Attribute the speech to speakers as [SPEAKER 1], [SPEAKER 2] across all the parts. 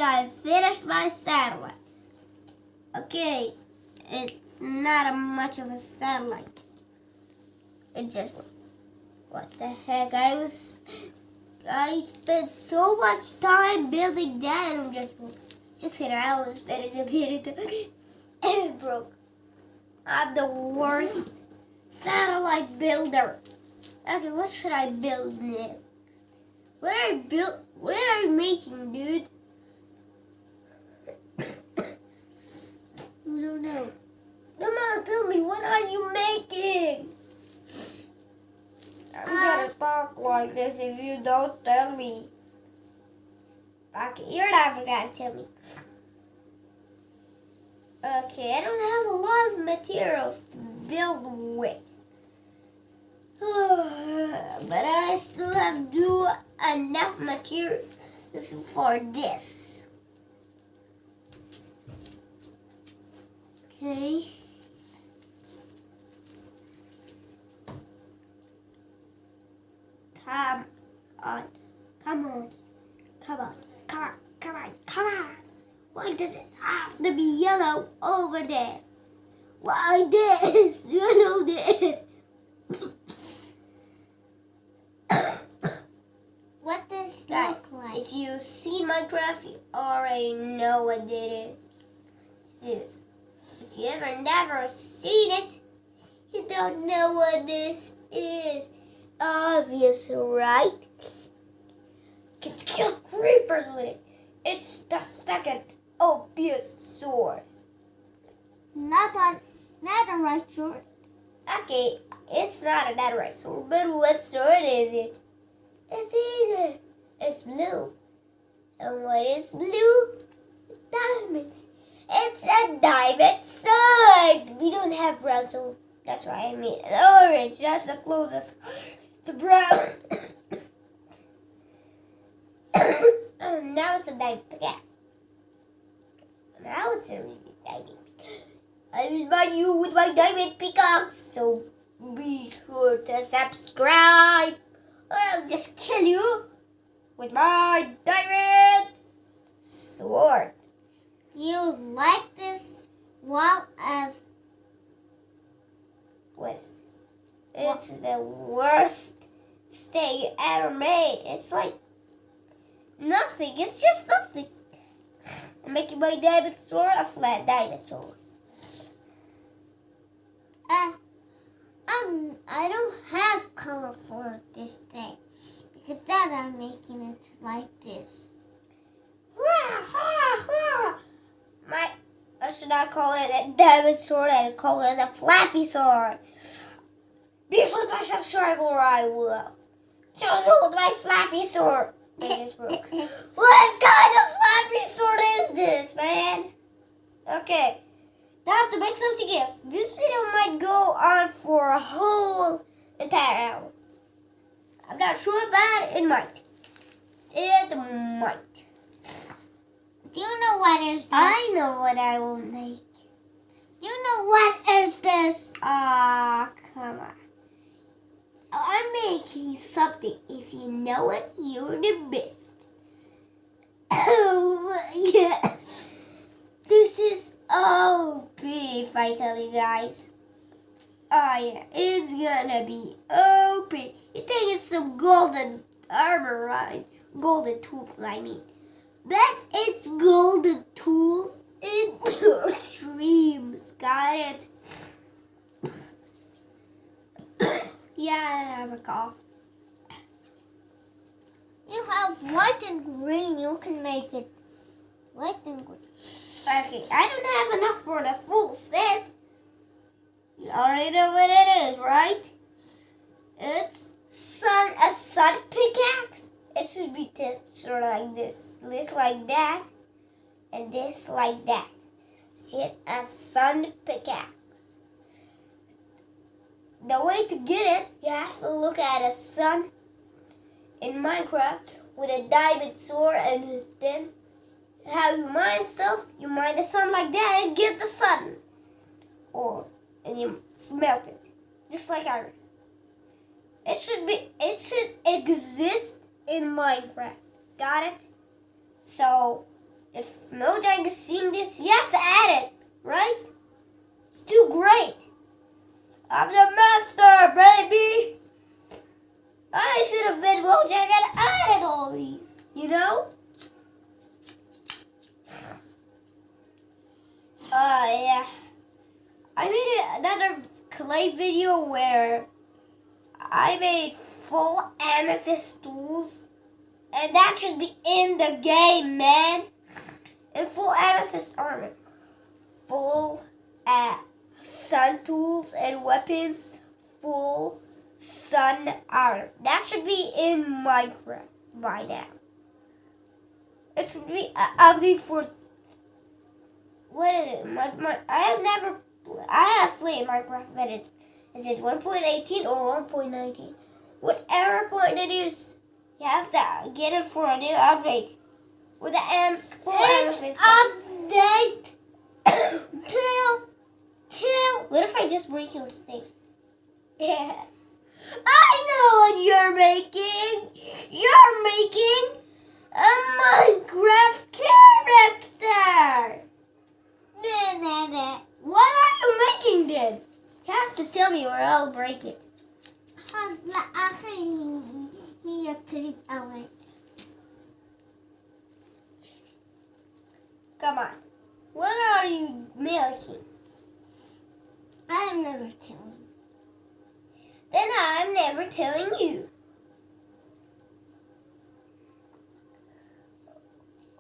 [SPEAKER 1] I finished my satellite. Okay, it's not much of a satellite. It just, what the heck? I spent so much time building that and just kidding. I was spending a minute and it broke. I'm the worst satellite builder. Okay, what should I build next? What are you making, dude? I don't know. Come on, tell me, what are you making? I'm gonna talk like this if you don't tell me. Okay, you're never gonna tell me. Okay, I don't have a lot of materials to build with. But I still have to do enough materials for this. Okay. Come on. Why does it have to be yellow over there? Why this? Yellow there. What does that look like? If you see Minecraft, you already know what it is. This. If you ever never seen it, you don't know what this is. Obvious, right? You can kill creepers with it. It's the second obvious sword. Not a right sword. Okay, it's not a netherite sword, but what sword is it? It's easy. It's blue. And what is blue? Diamonds. It's a diamond sword. We don't have brown, so that's why I made an orange. That's the closest to brown. Now it's a diamond pickaxe. Now it's a really diamond pickaxe. I will buy you with my diamond pickaxe, so be sure to subscribe or I'll just kill you with my diamond sword. Do you like this wall of... What is it? It's the worst thing you ever made. It's like nothing. It's just nothing. I'm making my diamond sword a flat diamond sword. I don't have color for this thing because then I'm making it like this. I should not call it a diamond sword. I should call it a flappy sword. Be sure to subscribe or I will hold my flappy sword. It is broke. What kind of flappy sword is this, man? Okay. Time to make something else. This video might go on for a whole entire hour. I'm not sure, but it might. It might. Do you know what is this? I know what I will make. Do you know what is this? Come on. I'm making something. If you know it, you're the best. Oh, yeah. This is OP, if I tell you guys. Oh, yeah. It's gonna be OP. You think it's some golden armor, right? Golden tools, I mean. But it's golden tools in your dreams. Got it? Yeah, I have a cough. You have white and green. You can make it white and green. Okay, I don't have enough for the full set. You already know what it is, right? It's a sun pickaxe. It should be sort of like this. This like that. And this like that. See, a sun pickaxe. The way to get it, you have to look at a sun in Minecraft with a diamond sword, and then how you mine stuff, you mine the sun like that and get the sun. And you smelt it. Just like iron. It should exist in Minecraft. Got it? So If Mojang is seeing this, he has to add it, right? It's too great. I'm the master, baby. I should have been Mojang and added all these, you know? Yeah. I made another clay video where I made full amethyst tools. And that should be in the game, man. And full amethyst armor. Full sun tools and weapons. Full sun armor. That should be in Minecraft by now. It should be ugly for... What is it? I have played Minecraft, but is it 1.18 or 1.19? Whatever point it is, you have to get it for a new update. With the full
[SPEAKER 2] It's update to.
[SPEAKER 1] What if I just break your stick? Yeah. I know what you're making. You're making a Minecraft character. What are you making then? You have to tell me or I'll break it. Come on. What are you making?
[SPEAKER 2] I'm never telling.
[SPEAKER 1] Then I'm never telling you.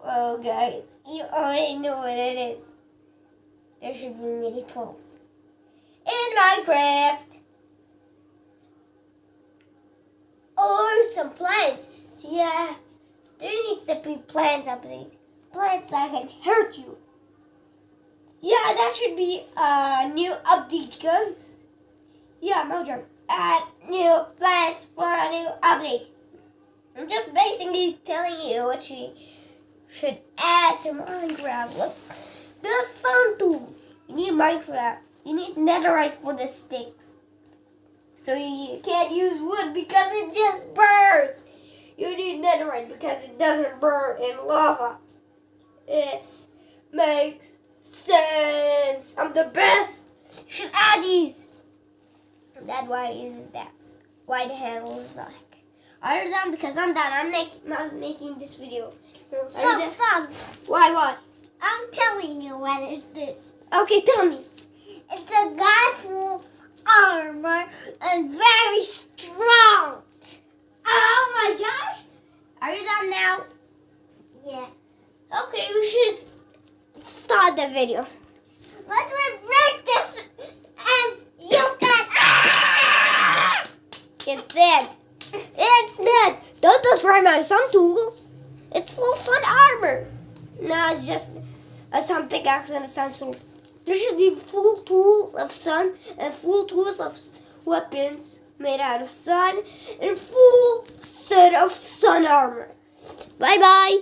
[SPEAKER 1] Well, guys, you already know what it is. There should be many tools in Minecraft. Or some plants. Yeah, there needs to be plants updates. Plants that can hurt you. Yeah, that should be a new update, guys. Yeah, Mojang, add new plants for a new update. I'm just basically telling you what you should add to Minecraft. Look, the sun tools. You need Minecraft. You need netherite for the sticks. So you can't use wood because it just burns. You need netherite because it doesn't burn in lava. It makes sense. I'm the best. You should add these. That's why the handle is black. Are you done? Because I'm done. I'm not making this video.
[SPEAKER 2] Stop.
[SPEAKER 1] Why? What?
[SPEAKER 2] I'm telling you what is this.
[SPEAKER 1] Okay, tell me.
[SPEAKER 2] It's a guy full armor and very strong.
[SPEAKER 1] Oh my gosh. Are you done now?
[SPEAKER 2] Yeah.
[SPEAKER 1] Okay, we should start the video.
[SPEAKER 2] Let's break this and you can.
[SPEAKER 1] It's dead. It's dead. Don't destroy my sun tools. It's full sun armor. No, it's just a sun pickaxe and a sun sword. There should be full tools of sun and full tools of weapons made out of sun and full set of sun armor. Bye bye.